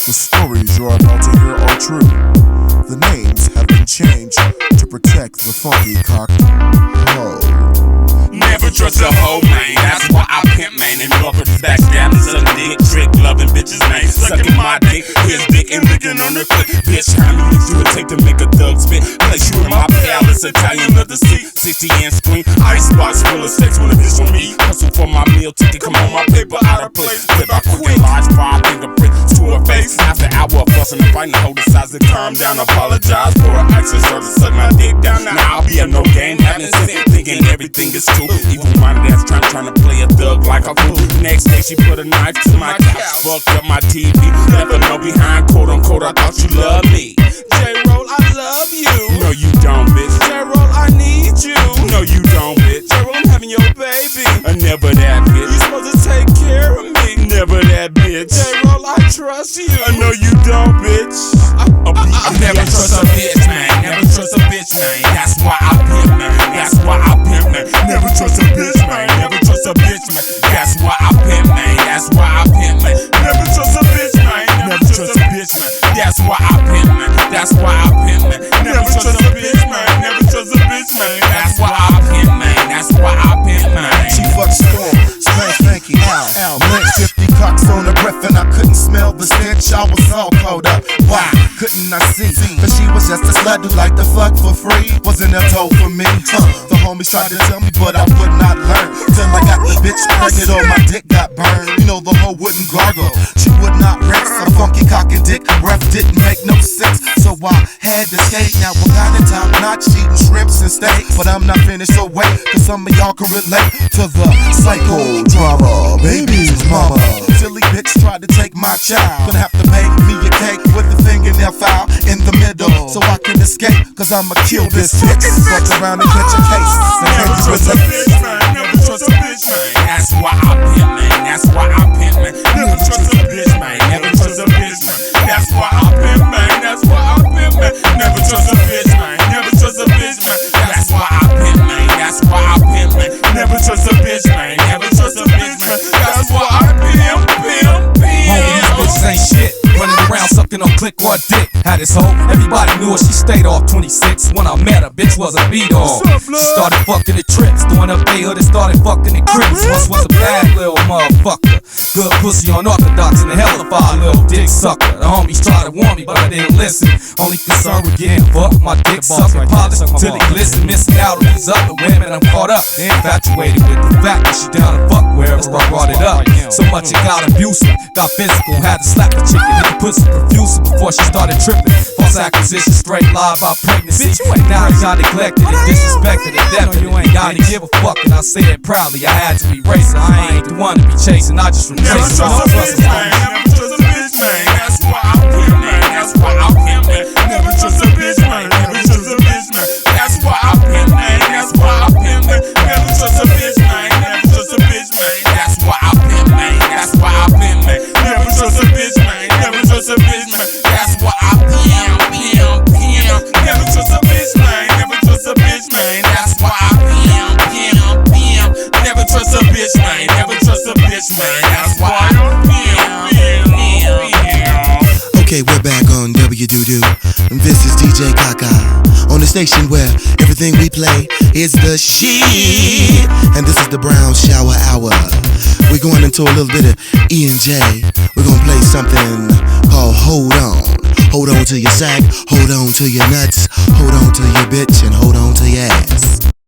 The stories you're about to hear are true. The names have been changed to protect the funky cock. Oh. Never trust a hoe, man. That's why I pimp, man. And motherfuckers backstabbing, sucking dick, trick, loving bitches, man. Sucking my dick, his dick, and licking on her foot. Bitch, how many you would take to make a thug spit? Place you in my palace, Italian leather seat, 60-inch screen, icebox full of sex when a bitch on me. Hustle for my meal ticket, come on my paper out of place. Flip out quick, large 5 fingerprint to her face. After hour of fussing and fighting, the hoe decides to calm down. Apologize for her access, started to suck my dick down. Now I'll be a no game, having sin, thinking everything is true. Evil minded ass trying to play a thug like a fool. Next day she put a knife to my couch, fucked up my TV, left her no behind, quote unquote. I thought you loved me. Jroll, I love you. No, you don't, bitch. Jroll, I need you. No, you don't, bitch. Jroll, I'm having your baby. Never that, bitch. You supposed to take care of me. Never that, bitch. Jroll, I trust you. No, you don't, bitch. I never trust a bitch, man. Never trust a bitch, man. That's why I pimp, man. That's why I pimp, man. Never trust a bitch, man. Never trust a bitch, man. That's why I pimp, man. That's why I pimp, man. Never trust a bitch, man. Never trust a bitch, man. That's why I pimp, man. That's why I pimp, man. Never trust a bitch, man. Never trust a bitch, man. That's why I pimp, man. That's why I pimp, man. She fucked Storm, Spank Spanky, Al, Lynch, 50 cocks on the breath, and I couldn't smell the stench. I was all caught up. Why couldn't I see? Cause she was just a slut who liked to fuck for free. Wasn't a toe for me. The homies tried to tell me, but I would not learn. Till I got the bitch pregnant or my dick got burned. You know the hoe wouldn't gargle, she would not rest. A funky cock and dick breath didn't make no sense, so I had to skate. Now I got it top notch, eating shrimps and steak. But I'm not finished, so wait, cause some of y'all can relate to the psycho drama. Baby's mama, silly bitch tried to take my child. Gonna have to make me a cake with a fingernail file in the middle, so I can escape, cause I'ma kill this bitch. Fuck around and catch a case. Never trust a bitch, man. Never trust a bitch, man. That's why I pimp, man. That's why I pimp, man. Never trust a bitch, man. Never trust a bitch, man. That's why I pimp, man. That's why I pimp, man. Never trust a bitch, man. Never trust a bitch, man. That's why I pimp, man. That's why I pimp, man. Never trust a bitch, man. Never trust a bitch, man. That's why I pimp, pimp, pimp. Homie, these bitches ain't shit. Running around sucking on click or dick. Had this hoe, everybody knew her, she stayed off 26. When I met her, bitch was a beat-all. She started fucking the trips, doing up A-hood and started fucking the crips. Once was a bad little motherfucker. Good pussy unorthodox and a hellified little dick sucker. The homies tried to warn me, but I didn't listen. Only concern with getting fucked, my dick sucking polished till it glisten. Missing out on these other women, I'm caught up. Infatuated with the fact that she down to fuck wherever I brought it up. So much it got abusive, got physical, had to slap the chicken. Hit the pussy profusely before she started tripping. False acquisition, straight lie about pregnancy. Now I neglected and disrespected and death. You ain't gotta give a fuck, and I say it proudly. I had to erase it. I ain't the one to be chasing, I just replace it. Never trust a bitch, man. Never trust a bitch, man. That's why I pimp, man. That's why I pimp, man. Never trust a bitch, man. Never trust a bitch, man. That's why I pimp, man. That's why I pimp, man. Never trust a bitch, man. Never trust a bitch, man. That's why I pimp, man. That's why I pimp, man. Never trust a bitch, man. Never trust a bitch, man. That's why I pimp, pimp, pimp. Never trust a bitch, man. Never trust a bitch, man. That's why I pimp, pimp, pimp. Never trust a bitch, man. Never trust a bitch, man. That's why I pimp, pimp, pimp. Okay, we're back on W-Doo-Doo. This is DJ Kaka on the station where everything we play is the shit. And this is the Brown Shower Hour. We're going into a little bit of E&J. We're gonna play something called Hold On. Hold on to your sack, hold on to your nuts, hold on to your bitch, and hold on to your ass.